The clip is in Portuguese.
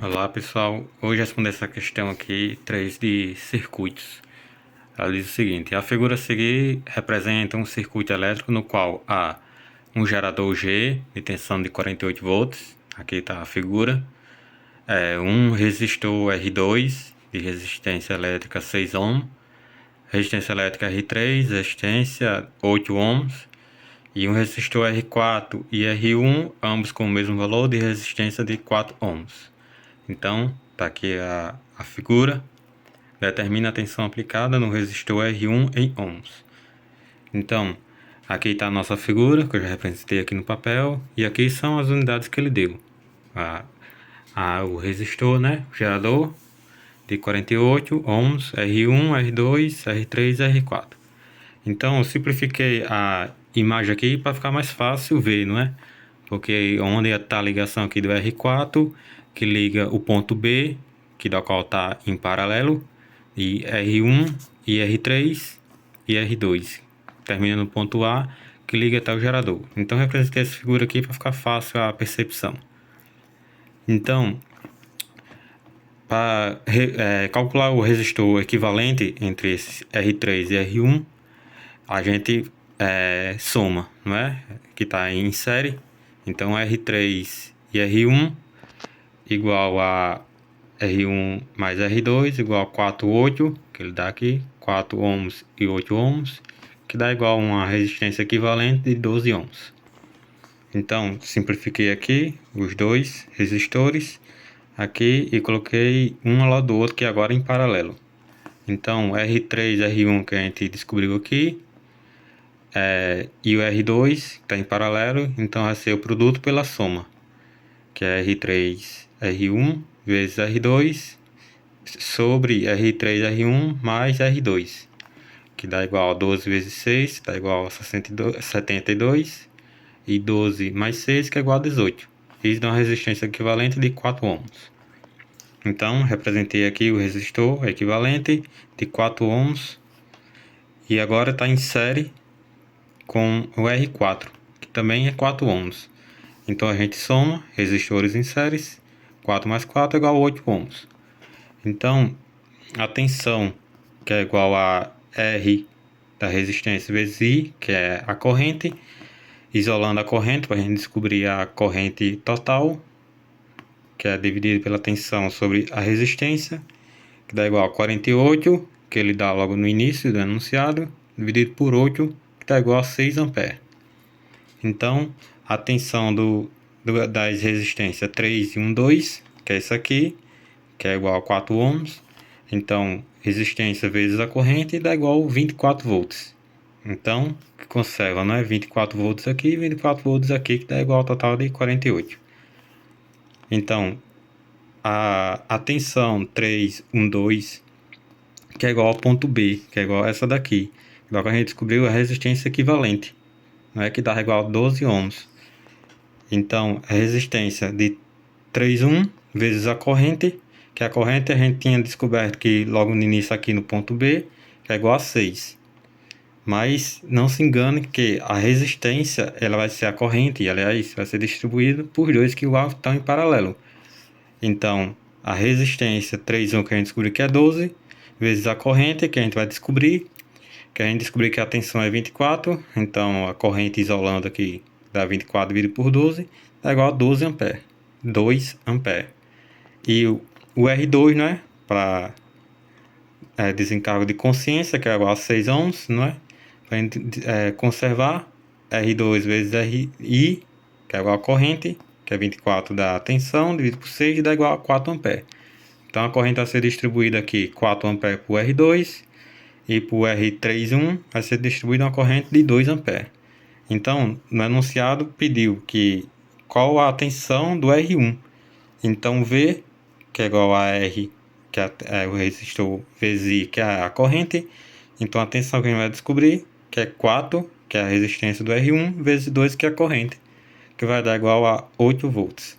Olá pessoal, hoje responder essa questão aqui, 3 de circuitos. Ela diz o seguinte: a figura a seguir representa um circuito elétrico no qual há um gerador G de tensão de 48 volts, aqui está a figura, um resistor R2 de resistência elétrica 6 ohm, resistência elétrica R3, resistência 8 ohms, e um resistor R4 e R1, ambos com o mesmo valor de resistência de 4 ohms. Então, está aqui a figura, determina a tensão aplicada no resistor R1 em ohms. Então, aqui está a nossa figura, que eu já representei aqui no papel, e aqui são as unidades que ele deu. O resistor, né, o gerador, de 48 ohms, R1, R2, R3 e R4. Então, eu simplifiquei a imagem aqui para ficar mais fácil ver, não é? Porque onde está a ligação aqui do R4, que liga o ponto B, que da qual está em paralelo, e R1 e R3 e R2, termina no ponto A, que liga até o gerador. Então, eu representei essa figura aqui para ficar fácil a percepção. Então, para calcular o resistor equivalente entre esses R3 e R1, a gente soma, não é? Que está em série. Então, R3 e R1 igual a R1 mais R2 igual a 4, 8, que ele dá aqui, 4 ohms e 8 ohms, que dá igual a uma resistência equivalente de 12 ohms. Então, simplifiquei aqui os dois resistores aqui e coloquei um ao lado do outro, que agora é em paralelo. Então, R3 e R1 que a gente descobriu aqui, e o R2 está em paralelo, então vai ser o produto pela soma, que é R3 R1 vezes R2 sobre R3 R1 mais R2, que dá igual a 12 vezes 6, dá igual a 72, e 12 mais 6, que é igual a 18. Isso dá uma resistência equivalente de 4 ohms. Então, representei aqui o resistor equivalente de 4 ohms, e agora está em série com o R4, que também é 4 ohms. Então a gente soma resistores em séries, 4 mais 4 é igual a 8 ohms. Então a tensão, que é igual a R da resistência vezes I, que é a corrente, isolando a corrente para a gente descobrir a corrente total, que é dividido pela tensão sobre a resistência, que dá igual a 48, que ele dá logo no início do enunciado, dividido por 8, que dá igual a 6 amperes. Então, a tensão das resistências 3 e 1, 2, que é isso aqui, que é igual a 4 ohms. Então, resistência vezes a corrente dá igual a 24 volts. Então, que conserva, não é? 24 volts aqui e 24 volts aqui, que dá igual ao total de 48. Então, a tensão 3, 1, 2, que é igual ao ponto B, que é igual a essa daqui. Igual que a gente descobriu a resistência equivalente, não é? Que dá igual a 12 ohms. Então, a resistência de 3,1 vezes a corrente, que a corrente a gente tinha descoberto que logo no início aqui no ponto B, que é igual a 6. Mas não se engane que a resistência ela vai ser a corrente, e aliás, vai ser distribuída por dois que estão em paralelo. Então, a resistência 3,1 que a gente descobriu que é 12, vezes a corrente que a gente vai descobrir, que a tensão é 24, então a corrente isolando aqui dá 24 dividido por 12, é igual a 12 amperes. 2 amperes. E o R2, né, para desencargo de consciência, que é igual a 6 ohms, não é? Para a gente conservar, R2 vezes RI, que é igual a corrente, que é 24 da tensão, dividido por 6, dá igual a 4 amperes. Então a corrente vai ser distribuída aqui 4 amperes para o R2, e para o R31 vai ser distribuída uma corrente de 2 amperes. Então, no enunciado pediu que qual a tensão do R1. Então, V, que é igual a R, que é o resistor, vezes I, que é a corrente. Então, a tensão que a gente vai descobrir, que é 4, que é a resistência do R1, vezes 2, que é a corrente, que vai dar igual a 8 volts.